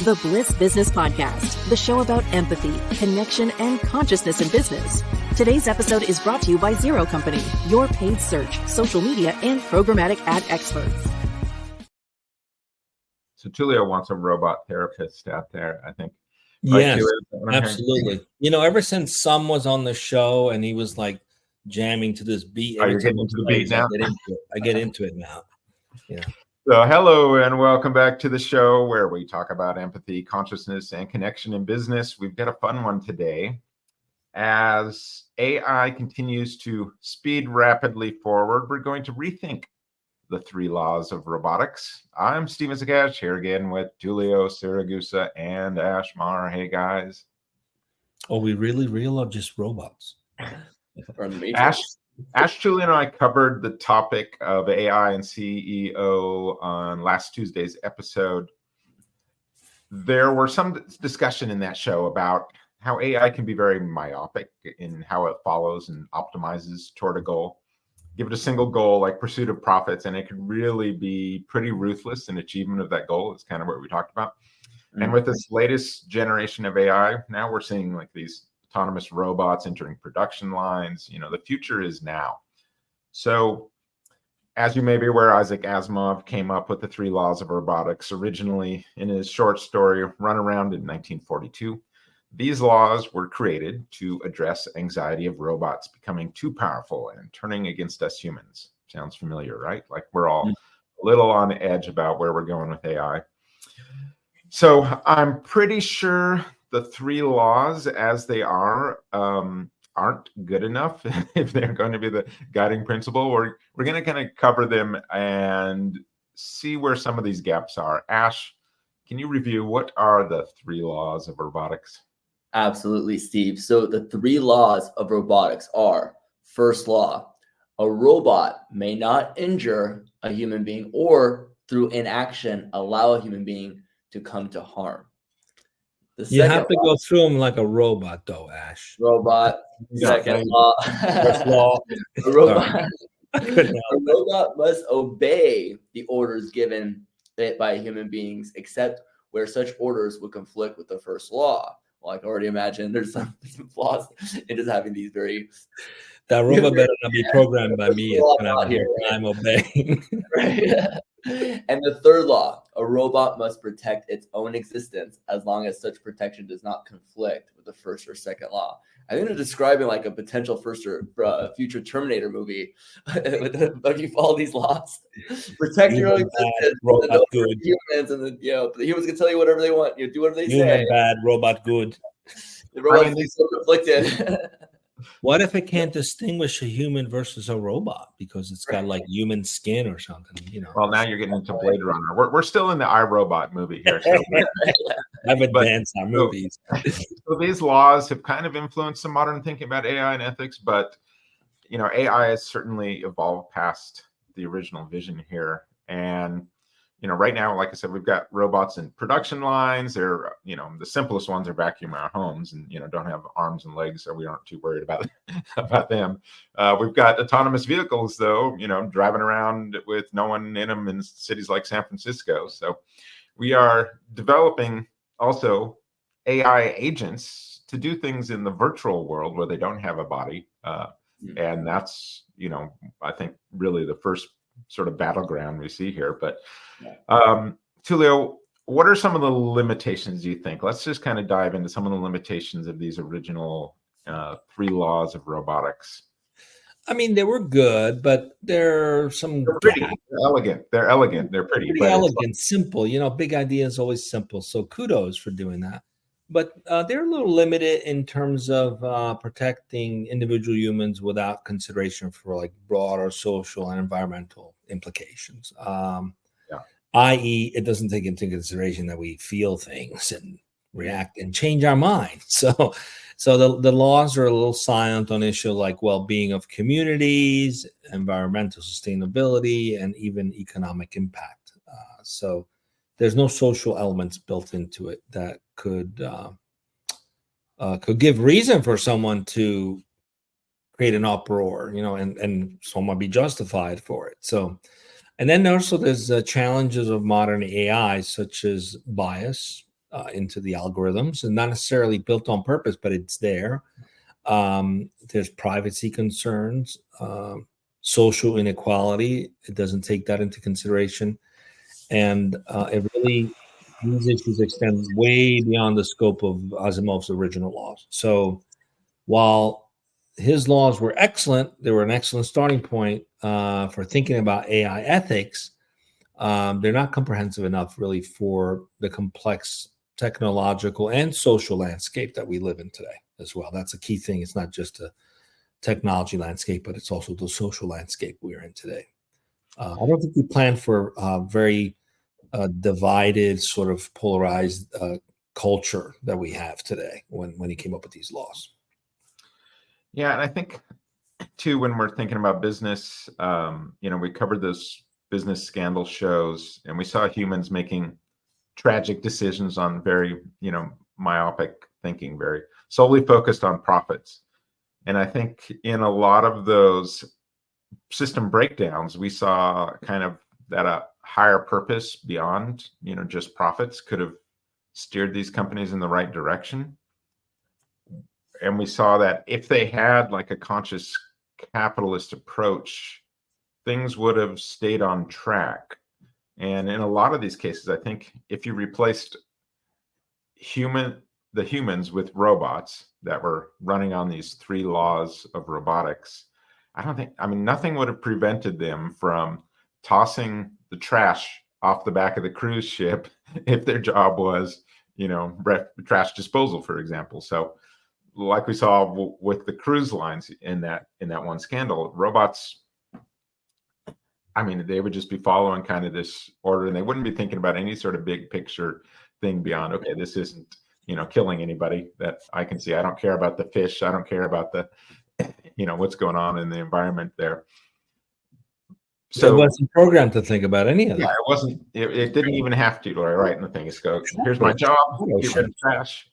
the Bliss Business Podcast, the show about empathy, connection, and consciousness in business. Today's episode is brought to you by Zero Company, your paid search, social media, and programmatic ad experts. So Tullio wants a robot therapist out there, I think. Yes, absolutely. You know, ever since Sam was on the show and he was like jamming to this beat. You're getting into the beat now? I get into it now. Yeah. So hello and welcome back to the show where we talk about empathy, consciousness, and connection in business. We've got a fun one today. As AI continues to speed rapidly forward, we're going to rethink the 3 laws of robotics. I'm Stephen Sakach here again with Tullio Siragusa and Ash Maher. Hey guys. Are we really real or just robots? Ash, Tullio, and I covered the topic of AI and CEO on last Tuesday's episode. There were some discussion in that show about how AI can be very myopic in how it follows and optimizes toward a goal. Give it a single goal like pursuit of profits, and it could really be pretty ruthless in achievement of that goal. It's kind of what we talked about. Mm-hmm. And with this latest generation of AI, now we're seeing like these autonomous robots entering production lines. You know, the future is now. So as you may be aware, Isaac Asimov came up with the 3 laws of robotics originally in his short story Run Around in 1942. These laws were created to address anxiety of robots becoming too powerful and turning against us humans. Sounds familiar, right? Like we're all a little on edge about where we're going with AI. So I'm pretty sure the 3 laws as they are aren't good enough if they're going to be the guiding principle. We're going to kind of cover them and see where some of these gaps are. Ash, can you review what are the 3 laws of robotics? Absolutely, Steve. So the 3 laws of robotics are: first law, a robot may not injure a human being or through inaction allow a human being to come to harm. You have to go through them like a robot, though, Ash. Robot. Second law. First law. A robot must obey the orders given it by human beings, except where such orders would conflict with the first law. Well, I can already imagine there's some flaws in just having these very... That robot better not be programmed by me. It's going to have a hard time obeying. Right. And the third law, a robot must protect its own existence as long as such protection does not conflict with the first or second law. I think they're describing like a potential first or future Terminator movie. If you follow these laws, protect your own existence. Robot good. Humans and the humans can tell you whatever they want. You do whatever they say. Human bad, robot good. The robot is so conflicted. What if it can't distinguish a human versus a robot because it's got like human skin or something? You know. Well, now you're getting into Blade Runner. We're still in the iRobot movie here. So I've advanced our movies. So these laws have kind of influenced some modern thinking about AI and ethics, but you know, AI has certainly evolved past the original vision here. And you know, right now, like I said, we've got robots in production lines. They're, you know, the simplest ones are vacuum our homes and, you know, don't have arms and legs, so we aren't too worried about them. We've got autonomous vehicles, though, you know, driving around with no one in them in cities like San Francisco. So we are developing also AI agents to do things in the virtual world where they don't have a body. And that's, you know, I think really the first sort of battleground we see here. But Tullio, what are some of the limitations you think? Let's just kind of dive into some of the limitations of these original 3 laws of robotics. I mean, they were good, but they're some... They're pretty. They're elegant. They're pretty. Pretty elegant, simple. You know, big idea is always simple. So kudos for doing that. But they're a little limited in terms of protecting individual humans without consideration for like broader social and environmental implications. I.e., it doesn't take into consideration that we feel things and react and change our mind. So the laws are a little silent on issues like well-being of communities, environmental sustainability, and even economic impact. So there's no social elements built into it that could give reason for someone to create an uproar, you know, and someone be justified for it. So, and then also there's challenges of modern AI, such as bias, into the algorithms, and not necessarily built on purpose, but it's there. There's privacy concerns, social inequality. It doesn't take that into consideration. And these issues extend way beyond the scope of Asimov's original laws. So while his laws were excellent, they were an excellent starting point for thinking about AI ethics. They're not comprehensive enough, really, for the complex technological and social landscape that we live in today as well. That's a key thing. It's not just a technology landscape, but it's also the social landscape we're in today. I don't think we planned for very divided, sort of polarized culture that we have today when he came up with these laws. Yeah, and I think too, when we're thinking about business, we covered those business scandal shows, and we saw humans making tragic decisions on very, myopic thinking, very solely focused on profits. And I think in a lot of those system breakdowns, we saw kind of that a higher purpose beyond, just profits could have steered these companies in the right direction. And we saw that if they had like a conscious capitalist approach, things would have stayed on track. And in a lot of these cases, I think if you replaced the humans with robots that were running on these 3 laws of robotics, nothing would have prevented them from tossing the trash off the back of the cruise ship if their job was, trash disposal, for example. So like we saw with the cruise lines in that one scandal, robots, they would just be following kind of this order, and they wouldn't be thinking about any sort of big picture thing beyond, okay, this isn't, killing anybody that I can see. I don't care about the fish. I don't care about the, what's going on in the environment there. So it wasn't programmed to think about any of that. Yeah, it wasn't. It didn't even have to. Right in the thing is go. Here's my job. Get rid of trash.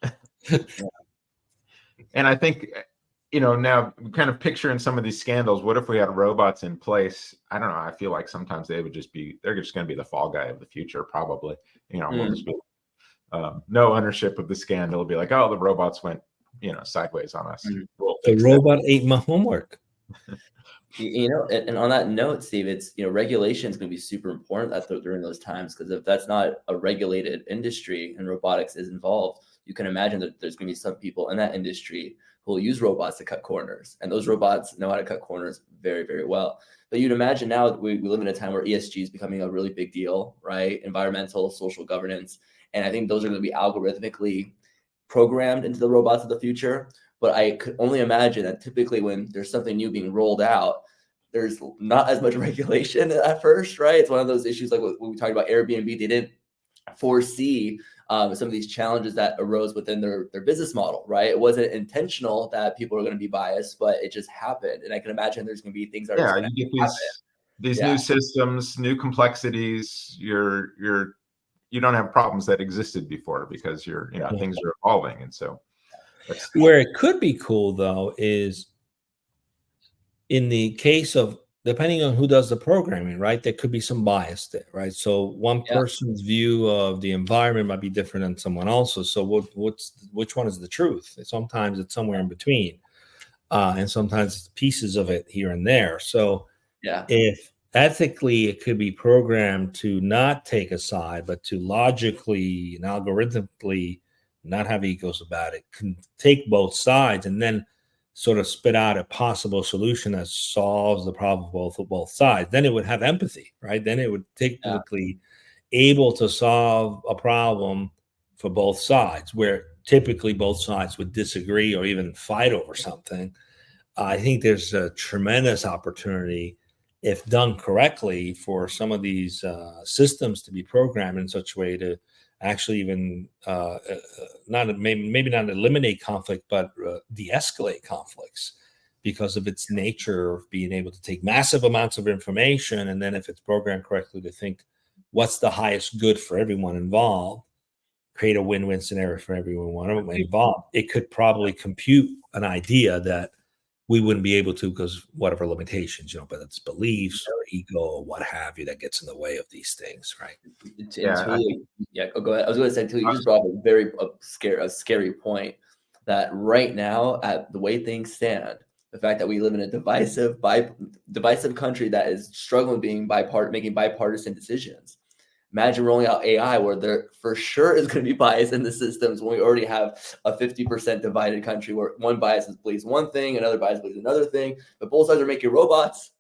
And I think, now kind of picturing some of these scandals. What if we had robots in place? I don't know. I feel like sometimes they're just going to be the fall guy of the future, probably. We'll just be no ownership of the scandal. It'll be like, oh, the robots went, sideways on us. The robot ate my homework. And on that note, Steve, it's, regulation is going to be super important during those times, because if that's not a regulated industry and robotics is involved, you can imagine that there's going to be some people in that industry who will use robots to cut corners, and those robots know how to cut corners very, very well. But you'd imagine now we live in a time where ESG is becoming a really big deal, right? Environmental, social governance. And I think those are going to be algorithmically programmed into the robots of the future. But I could only imagine that typically when there's something new being rolled out, there's not as much regulation at first, right? It's one of those issues like when we talked about Airbnb, they didn't foresee some of these challenges that arose within their business model, right? It wasn't intentional that people are going to be biased, but it just happened. And I can imagine there's going to be things that are you get these new systems, new complexities. You don't have problems that existed before because things are evolving. And so where it could be cool though is in the case of, depending on who does the programming, right? There could be some bias there, right? So one person's view of the environment might be different than someone else's. So which one is the truth? Sometimes it's somewhere in between, and sometimes it's pieces of it here and there. So if ethically it could be programmed to not take a side, but to logically and algorithmically not have egos about it, can take both sides and then sort of spit out a possible solution that solves the problem of both sides, then it would have empathy, right? Then it would technically able to solve a problem for both sides, where typically both sides would disagree or even fight over something. I think there's a tremendous opportunity, if done correctly, for some of these systems to be programmed in such a way to actually even maybe not eliminate conflict, but de-escalate conflicts because of its nature of being able to take massive amounts of information. And then if it's programmed correctly to think what's the highest good for everyone involved, create a win-win scenario for everyone involved, it could probably compute an idea that we wouldn't be able to because whatever limitations, but it's beliefs or ego or what have you that gets in the way of these things, right? Go ahead. I was going to say, you just brought up a very scary point that right now, at the way things stand, the fact that we live in a divisive country that is struggling making bipartisan decisions. Imagine rolling out AI where there for sure is going to be bias in the systems when we already have a 50% divided country where one bias believes one thing, another bias believes another thing, but both sides are making robots,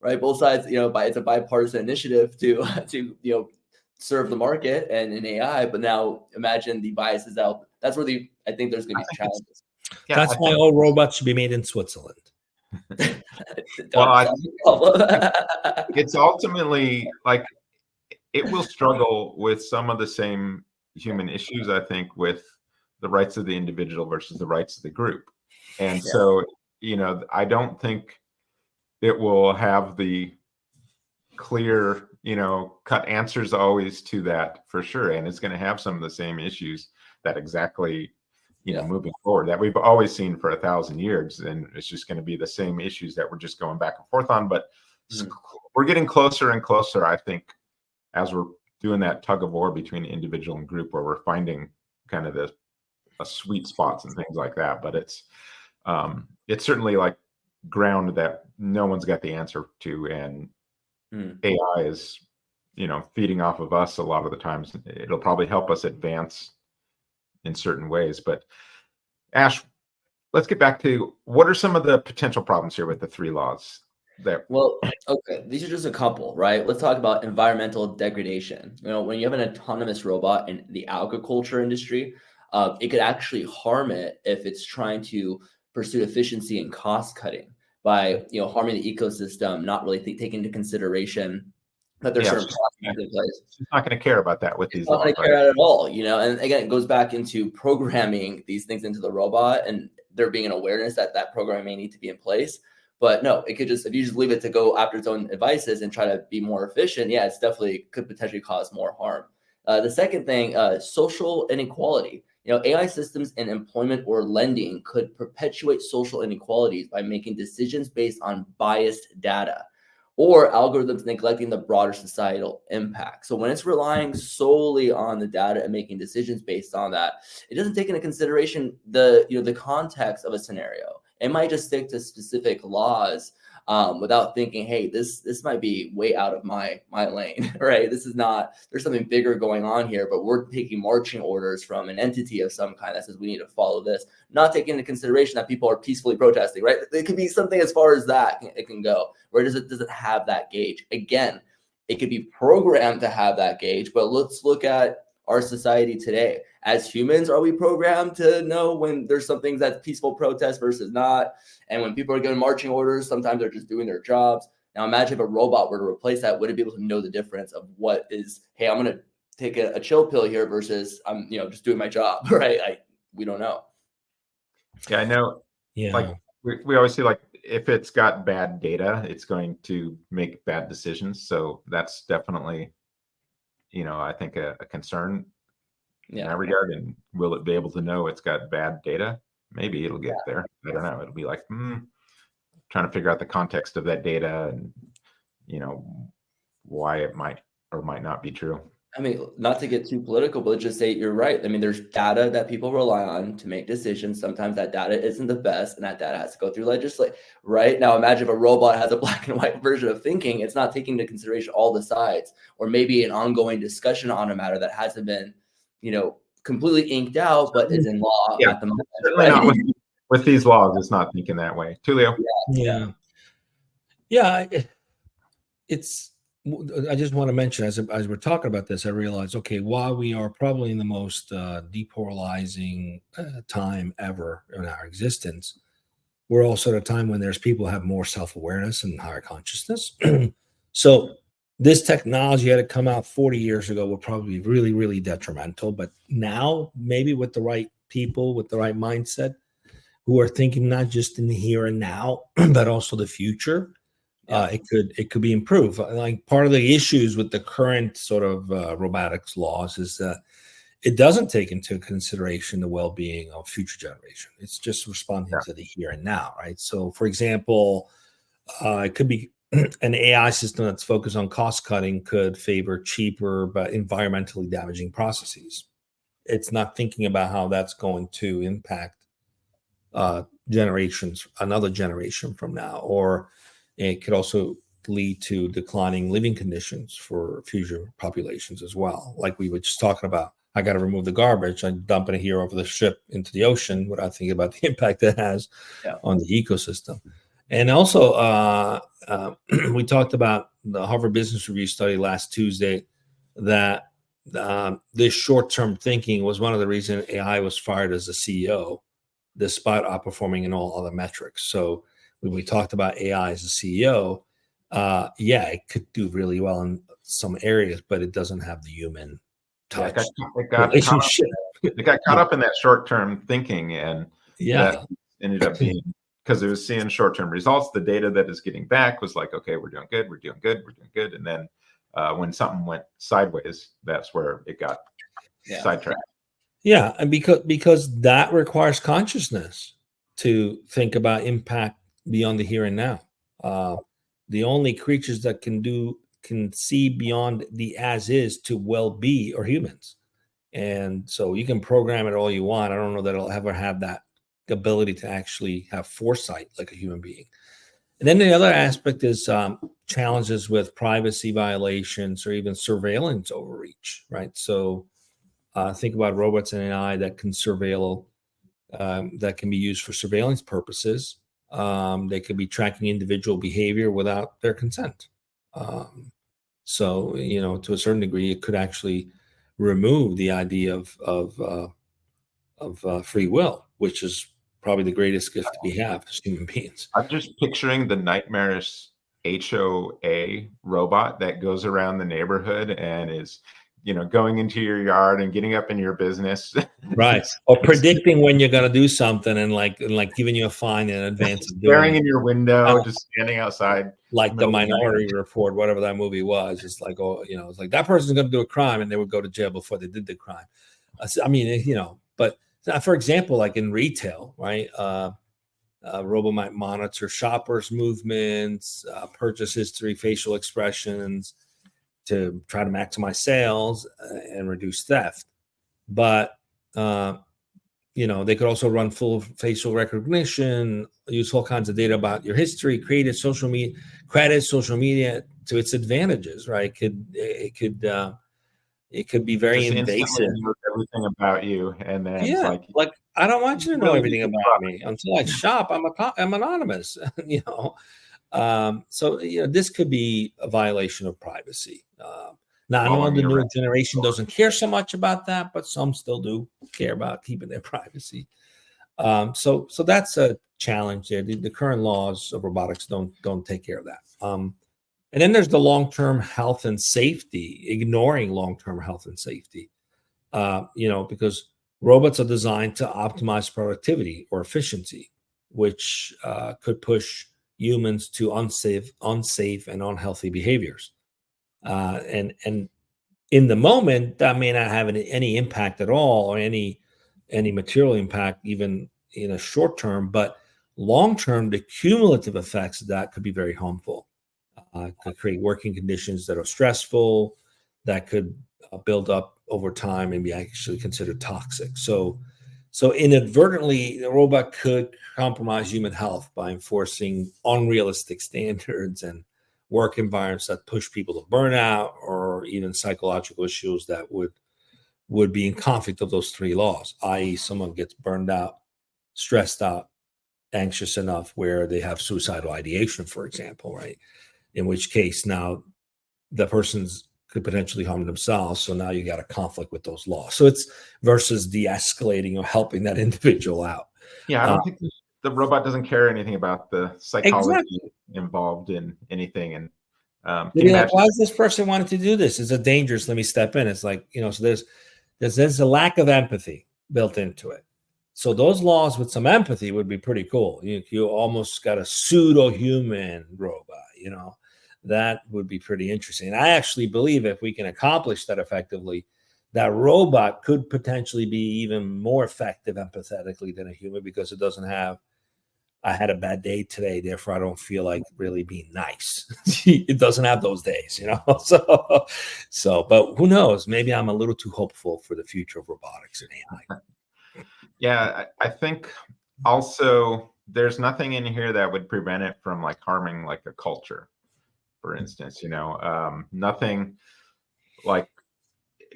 right? Both sides, it's a bipartisan initiative to serve the market and in AI. But now imagine the biases out. That's where I think there's going to be challenges. That's why all robots should be made in Switzerland. Well, it's ultimately like it will struggle with some of the same human issues, I think, with the rights of the individual versus the rights of the group. And so, I don't think it will have the clear, cut answers always to that for sure. And it's going to have some of the same issues that exactly, moving forward that we've always seen for 1,000 years. And it's just going to be the same issues that we're just going back and forth on. But we're getting closer and closer, I think, as we're doing that tug of war between individual and group, where we're finding kind of the sweet spots and things like that. But it's certainly like ground that no one's got the answer to, and AI is, feeding off of us a lot of the times. It'll probably help us advance in certain ways. But Ash, let's get back to what are some of the potential problems here with the 3 laws? Well, okay, these are just a couple, right? Let's talk about environmental degradation. When you have an autonomous robot in the agriculture industry, it could actually harm it if it's trying to pursue efficiency and cost cutting by harming the ecosystem, not really taking into consideration that there's certain processes in place. It's not going to care about that with these laws. Not going to care at all, And again, it goes back into programming these things into the robot, and there being an awareness that programming may need to be in place. But no, it could if you just leave it to go after its own devices and try to be more efficient, it's definitely could potentially cause more harm. The second thing, social inequality. AI systems in employment or lending could perpetuate social inequalities by making decisions based on biased data or algorithms neglecting the broader societal impact. So when it's relying solely on the data and making decisions based on that, it doesn't take into consideration the context of a scenario. It might just stick to specific laws without thinking, hey, this might be way out of my lane, right? This is not, there's something bigger going on here, but we're taking marching orders from an entity of some kind that says we need to follow this, not taking into consideration that people are peacefully protesting, right? It could be something as far as that it can go, where does it have that gauge? Again, it could be programmed to have that gauge, but let's look at our society today. As humans, are we programmed to know when there's something that's peaceful protest versus not? And when people are getting marching orders, sometimes they're just doing their jobs. Now imagine if a robot were to replace that, would it be able to know the difference of what is, hey, I'm going to take a chill pill here versus I'm, just doing my job, right? We don't know. Yeah, I know. Yeah. Like we always say, like, if it's got bad data, it's going to make bad decisions. So that's definitely, I think a concern in that regard. And will it be able to know it's got bad data? Maybe it'll get there. I don't know. It'll be like trying to figure out the context of that data and why it might or might not be true. I mean, not to get too political, but just say you're right. I mean, there's data that people rely on to make decisions. Sometimes that data isn't the best, and that data has to go through legislation, right? Now, imagine if a robot has a black and white version of thinking. It's not taking into consideration all the sides, or maybe an ongoing discussion on a matter that hasn't been, completely inked out, but is in law at the moment. Certainly not with these laws. It's not thinking that way. Tullio? Yeah. I just want to mention, as we're talking about this, I realized, okay, while we are probably in the most depolarizing time ever in our existence, we're also at a time when there's people who have more self-awareness and higher consciousness. So this technology had to come out 40 years ago would probably be really, really detrimental. But now, maybe with the right people, with the right mindset, who are thinking not just in the here and now, but also the future, it could be improved. Like part of the issues with the current sort of robotics laws is it doesn't take into consideration the well-being of future generation. It's just responding to the here and now, right? So, for example, it could be an AI system that's focused on cost cutting could favor cheaper but environmentally damaging processes. It's not thinking about how that's going to impact another generation from now, or it could also lead to declining living conditions for future populations as well. Like we were just talking about, I got to remove the garbage. I'm dumping it here over the ship into the ocean without thinking about the impact it has on the ecosystem. And also, we talked about the Harvard Business Review study last Tuesday that this short-term thinking was one of the reasons AI was fired as a CEO, despite outperforming in all other metrics. So when we talked about AI as a CEO, it could do really well in some areas, but it doesn't have the human touch relationship. It got caught up in that short-term thinking, and that ended up being, because it was seeing short-term results. The data that is getting back was like, okay, we're doing good. And then when something went sideways, that's where it got sidetracked. Yeah, and because that requires consciousness to think about impact beyond the here and now. The only creatures that can see beyond the as is to well-be are humans. And so you can program it all you want. I don't know that it'll ever have that ability to actually have foresight like a human being. And then the other aspect is challenges with privacy violations or even surveillance overreach, right? So think about robots and AI that can surveil, that can be used for surveillance purposes. They could be tracking individual behavior without their consent. So, to a certain degree, it could actually remove the idea of free will, which is probably the greatest gift we have as human beings. I'm just picturing the nightmarish HOA robot that goes around the neighborhood and is, going into your yard and getting up in your business. Right. Or predicting when you're going to do something and like giving you a fine in advance of doing staring in your window, just standing outside. Like the Minority Report, whatever that movie was. It's like, it's like that person's going to do a crime and they would go to jail before they did the crime. But for example, like in retail, right? A robot might monitor shoppers' movements, purchase history, facial expressions to try to maximize sales and reduce theft. But, they could also run full facial recognition, use all kinds of data about your history, credit social media to its advantages, right? It could be very just invasive. Knows everything about you, and then it's like I don't want you to know everything about me until I shop. I'm anonymous, So this could be a violation of privacy. Now I know the new generation doesn't care so much about that, but some still do care about keeping their privacy. So that's a challenge there. The current laws of robotics don't take care of that. And then there's the long-term health and safety, ignoring long-term health and safety. Because robots are designed to optimize productivity or efficiency, which could push humans to unsafe and unhealthy behaviors. And in the moment, that may not have any impact at all, or any material impact, even in a short term. But long term, the cumulative effects of that could be very harmful. Could create working conditions that are stressful, that could build up over time and be actually considered toxic. So inadvertently, the robot could compromise human health by enforcing unrealistic standards and work environments that push people to burnout, or even psychological issues that would be in conflict of those three laws, i.e. someone gets burned out, stressed out, anxious enough where they have suicidal ideation, for example, right? In which case now the person's could potentially harm themselves. So now you got a conflict with those laws. So it's versus de-escalating or helping that individual out. Yeah, I don't think the robot doesn't care anything about the psychology involved in anything. And why does this person want to do this? Is it dangerous? Let me step in. It's like, so there's a lack of empathy built into it. So those laws with some empathy would be pretty cool. You almost got a pseudo-human robot, that would be pretty interesting. And I actually believe if we can accomplish that effectively, that robot could potentially be even more effective empathetically than a human because it doesn't have, I had a bad day today, therefore I don't feel like really being nice. It doesn't have those days, So, but who knows? Maybe I'm a little too hopeful for the future of robotics and AI. Yeah, I think also there's nothing in here that would prevent it from like harming like a culture, for instance. Nothing like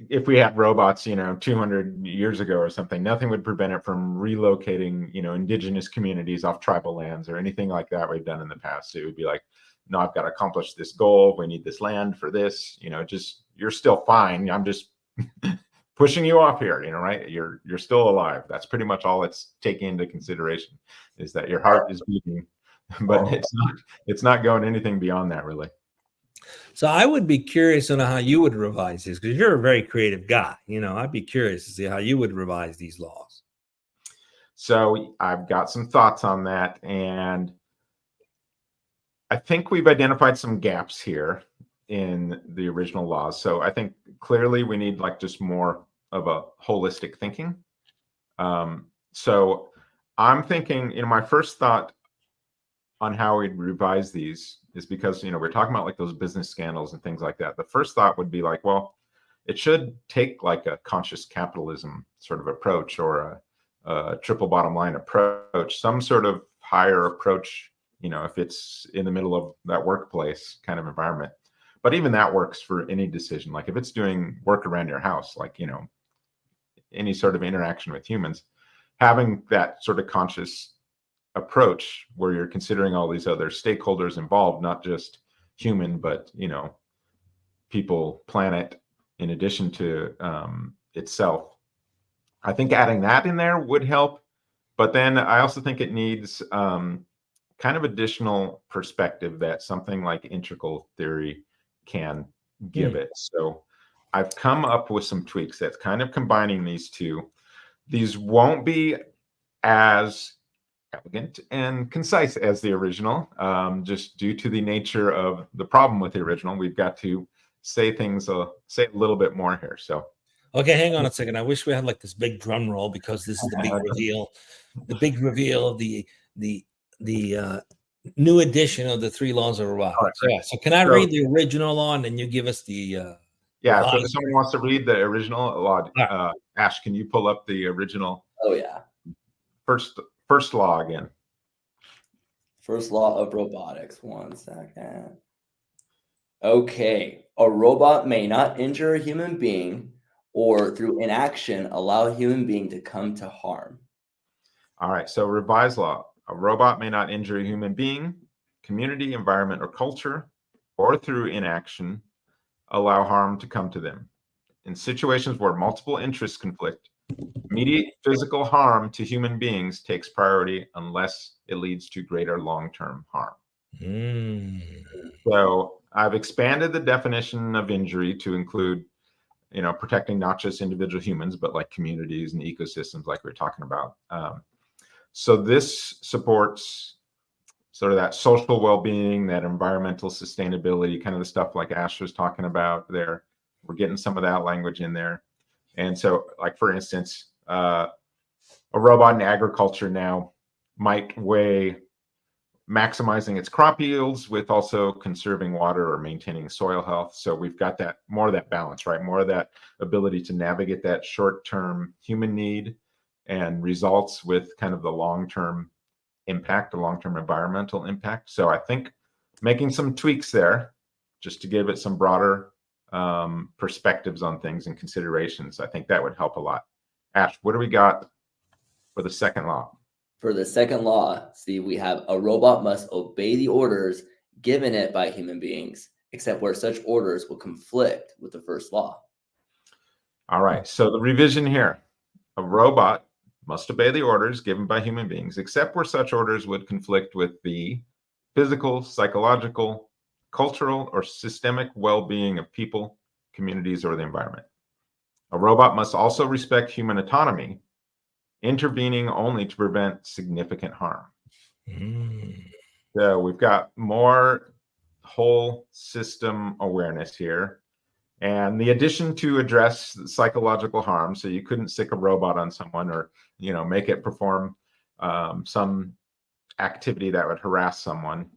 if we had robots, 200 years ago or something, nothing would prevent it from relocating, indigenous communities off tribal lands or anything like that we've done in the past. So it would be like, no, I've got to accomplish this goal. We need this land for this, just, you're still fine. I'm just pushing you off here, right? You're still alive. That's pretty much all it's taking into consideration, is that your heart is beating, but it's not going anything beyond that, really. So I would be curious to know how you would revise this, because you're a very creative guy. I'd be curious to see how you would revise these laws. So I've got some thoughts on that, and I think we've identified some gaps here in the original laws. So I think clearly we need like just more of a holistic thinking. So I'm thinking, my first thought on how we'd revise these is because, we're talking about like those business scandals and things like that. The first thought would be like, well, it should take like a conscious capitalism sort of approach, or a triple bottom line approach, some sort of higher approach, if it's in the middle of that workplace kind of environment. But even that works for any decision. Like if it's doing work around your house, like, any sort of interaction with humans, having that sort of conscious approach where you're considering all these other stakeholders involved, not just human, but people, planet, in addition to itself. I think adding that in there would help, but then I also think it needs kind of additional perspective that something like integral theory can give it. So I've come up with some tweaks that's kind of combining these two. These won't be as elegant and concise as the original, just due to the nature of the problem with the original. We've got to say a little bit more here. So, okay, hang on a second. I wish we had like this big drum roll, because this is the big reveal of the new edition of the Three Laws of Robotics. Right. Yeah. So can I read the original law, and then you give us the yeah. So if someone wants to read the original law, Ash, can you pull up the original? Oh yeah. First law again. First law of robotics. 1 second. Okay. A robot may not injure a human being, or through inaction allow a human being to come to harm. All right. So revised law. A robot may not injure a human being, community, environment, or culture, or through inaction allow harm to come to them. In situations where multiple interests conflict, immediate physical harm to human beings takes priority unless it leads to greater long-term harm. So I've expanded the definition of injury to include, protecting not just individual humans, but like communities and ecosystems like we're talking about. So this supports sort of that social well-being, that environmental sustainability, kind of the stuff like Ash was talking about there. We're getting some of that language in there. And so, like, for instance, a robot in agriculture now might weigh maximizing its crop yields with also conserving water or maintaining soil health. So we've got that more of that balance, right? More of that ability to navigate that short-term human need and results with kind of the long-term impact, the long-term environmental impact. So I think making some tweaks there just to give it some broader perspectives on things and considerations, I think that would help a lot. Ash, what do we got for the second law? For the second law, Steve, we have a robot must obey the orders given it by human beings, except where such orders will conflict with the first law. All right. So the revision here, a robot must obey the orders given by human beings, except where such orders would conflict with the physical, psychological, cultural, or systemic well-being of people, communities, or the environment. A robot must also respect human autonomy, intervening only to prevent significant harm. So we've got more whole system awareness here. And the addition to address psychological harm, so you couldn't stick a robot on someone or, make it perform some activity that would harass someone,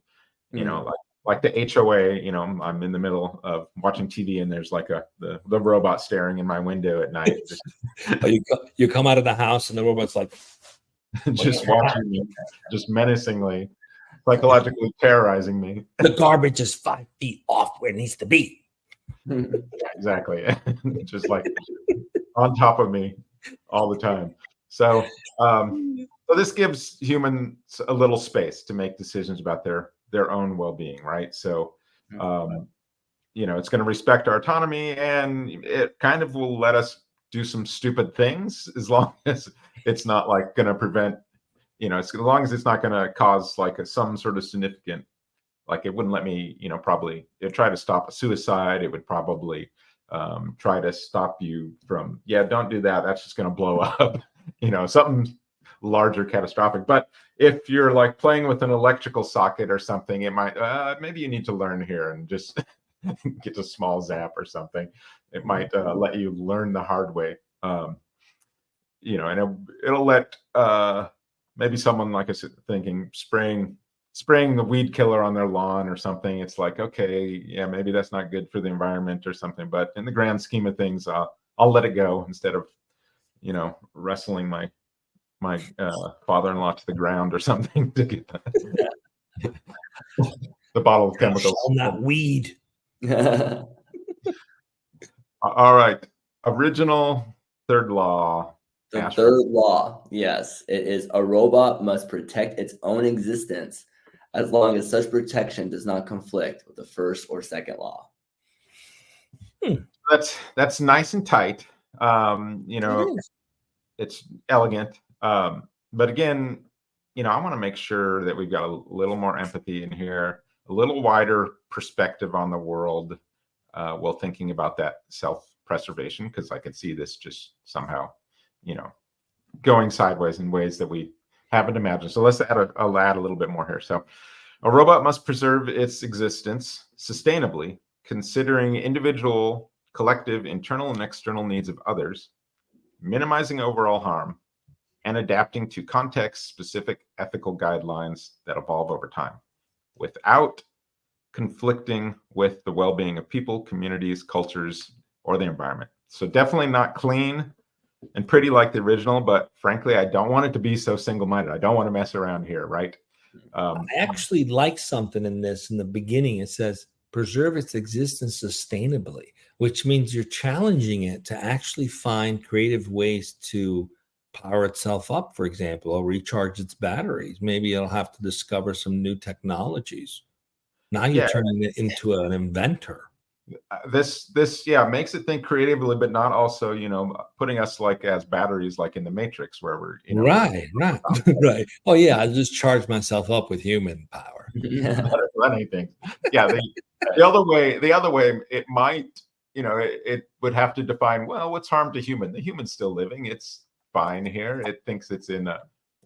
like the HOA, I'm in the middle of watching TV and there's like the robot staring in my window at night. You come out of the house and the robot's like just watching me, just menacingly, psychologically terrorizing me. The garbage is 5 feet off where it needs to be. Exactly. Just like on top of me all the time. So this gives humans a little space to make decisions about their own well-being, right? So it's going to respect our autonomy, and it kind of will let us do some stupid things as long as it's not like going to prevent, as long as it's not going to cause like some sort of significant, like it wouldn't let me, probably it'd try to stop a suicide. It would probably try to stop you from, don't do that. That's just going to blow up, something larger, catastrophic. But if you're like playing with an electrical socket or something, it might, maybe you need to learn here and just get a small zap or something. It might let you learn the hard way, and it'll let maybe someone, like I said, thinking spraying the weed killer on their lawn or something. It's like, okay, maybe that's not good for the environment or something. But in the grand scheme of things, I'll let it go instead of, wrestling my father-in-law to the ground or something to get the bottle of chemicals. Not weed. All right. Original third law. The Ash. third law, yes, it is a robot must protect its own existence as long as such protection does not conflict with the first or second law. That's nice and tight. It's elegant. But again, I want to make sure that we've got a little more empathy in here, a little wider perspective on the world while thinking about that self-preservation, because I could see this just somehow, going sideways in ways that we haven't imagined. So let's add a little bit more here. So a robot must preserve its existence sustainably, considering individual, collective, internal, and external needs of others, minimizing overall harm, and adapting to context-specific ethical guidelines that evolve over time, without conflicting with the well-being of people, communities, cultures, or the environment. So definitely not clean and pretty like the original, but frankly, I don't want it to be so single-minded. I don't want to mess around here, right? I actually like something in this. In the beginning, it says, preserve its existence sustainably, which means you're challenging it to actually find creative ways to power itself up, for example, or recharge its batteries. Maybe it'll have to discover some new technologies. Now you're turning it into an inventor. This makes it think creatively, but not also, putting us like as batteries, like in the Matrix, where we're right. Oh yeah, I'll just charge myself up with human power. Anything. The other way, it might, it would have to define, well, what's harm to human? The human's still living. It's fine here. It thinks it's in a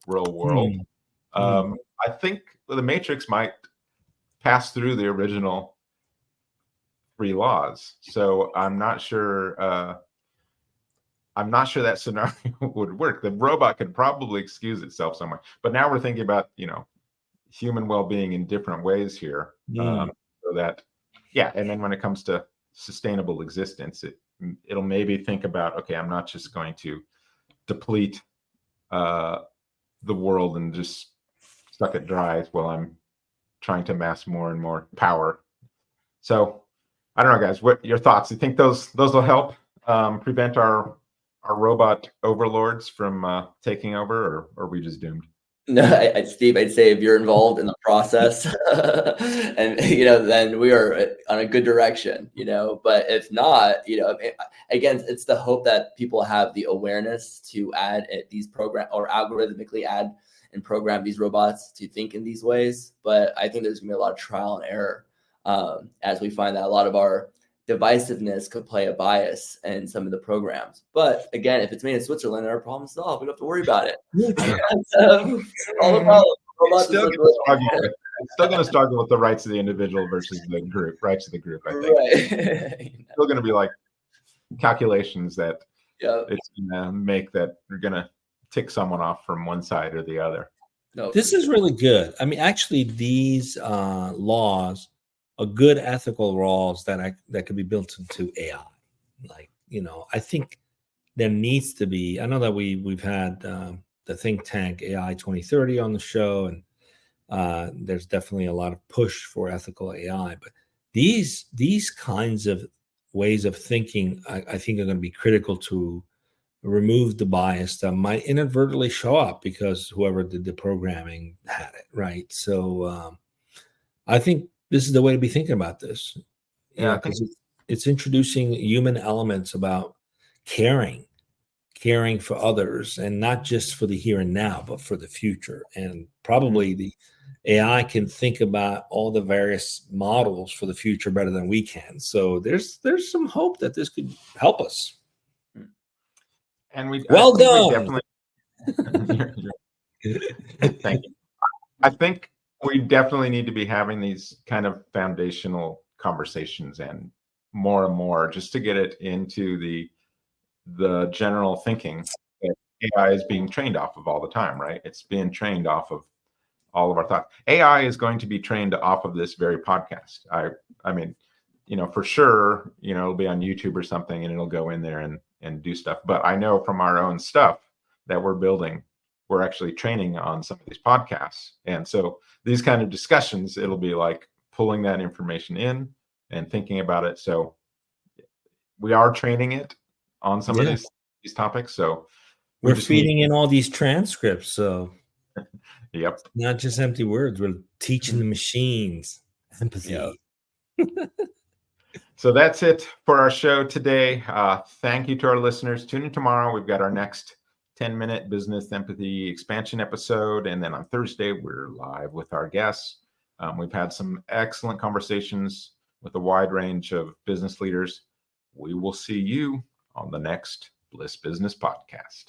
real world. I think the Matrix might pass through the original 3 laws. So I'm not sure that scenario would work. The robot could probably excuse itself somewhere. But now we're thinking about, human well-being in different ways here. So that, and then when it comes to sustainable existence, it'll maybe think about, okay, I'm not just going to deplete the world and just suck it dry while I'm trying to amass more and more power. So I don't know, guys, what your thoughts? You think those will help prevent our robot overlords from taking over, or are we just doomed? No, Steve, I'd say if you're involved in the process and, then we are on a good direction, but if not, again, it's the hope that people have the awareness to add these program or algorithmically add and program these robots to think in these ways. But I think there's gonna be a lot of trial and error as we find that a lot of our divisiveness could play a bias in some of the programs. But again, if it's made in Switzerland, our problem's solved. We don't have to worry about it. All the problems. It's still going to struggle with the rights of the individual versus the group, rights of the group, I think. Right. Still going to be like calculations that Yeah. it's going to make that you're going to tick someone off from one side or the other. No, This is really good. I mean, actually, these laws are good ethical laws that could be built into AI. Like, I think there needs to be. I know that we've had the think tank AI 2030 on the show, and there's definitely a lot of push for ethical AI. But these kinds of ways of thinking, I think, are going to be critical to remove the bias that might inadvertently show up because whoever did the programming had it, right? So I think this is the way to be thinking about this. Yeah, because it's introducing human elements about caring for others, and not just for the here and now, but for the future. And probably the AI can think about all the various models for the future better than we can. So there's some hope that this could help us. And Well done. Thank you. I think we definitely need to be having these kind of foundational conversations and more just to get it into the general thinking that AI is being trained off of all the time, right? It's being trained off of all of our thoughts. AI is going to be trained off of this very podcast. I mean, for sure, it'll be on YouTube or something and it'll go in there and do stuff. But I know from our own stuff that we're building, we're actually training on some of these podcasts. And so these kind of discussions, it'll be like pulling that information in and thinking about it. So we are training it on some of these topics. So we're feeding in all these transcripts. So yep. Not just empty words. We're teaching the machines empathy. Yeah. So that's it for our show today. Thank you to our listeners. Tune in tomorrow. We've got our next 10-minute business empathy expansion episode. And then on Thursday, we're live with our guests. We've had some excellent conversations with a wide range of business leaders. We will see you on the next Bliss Business Podcast.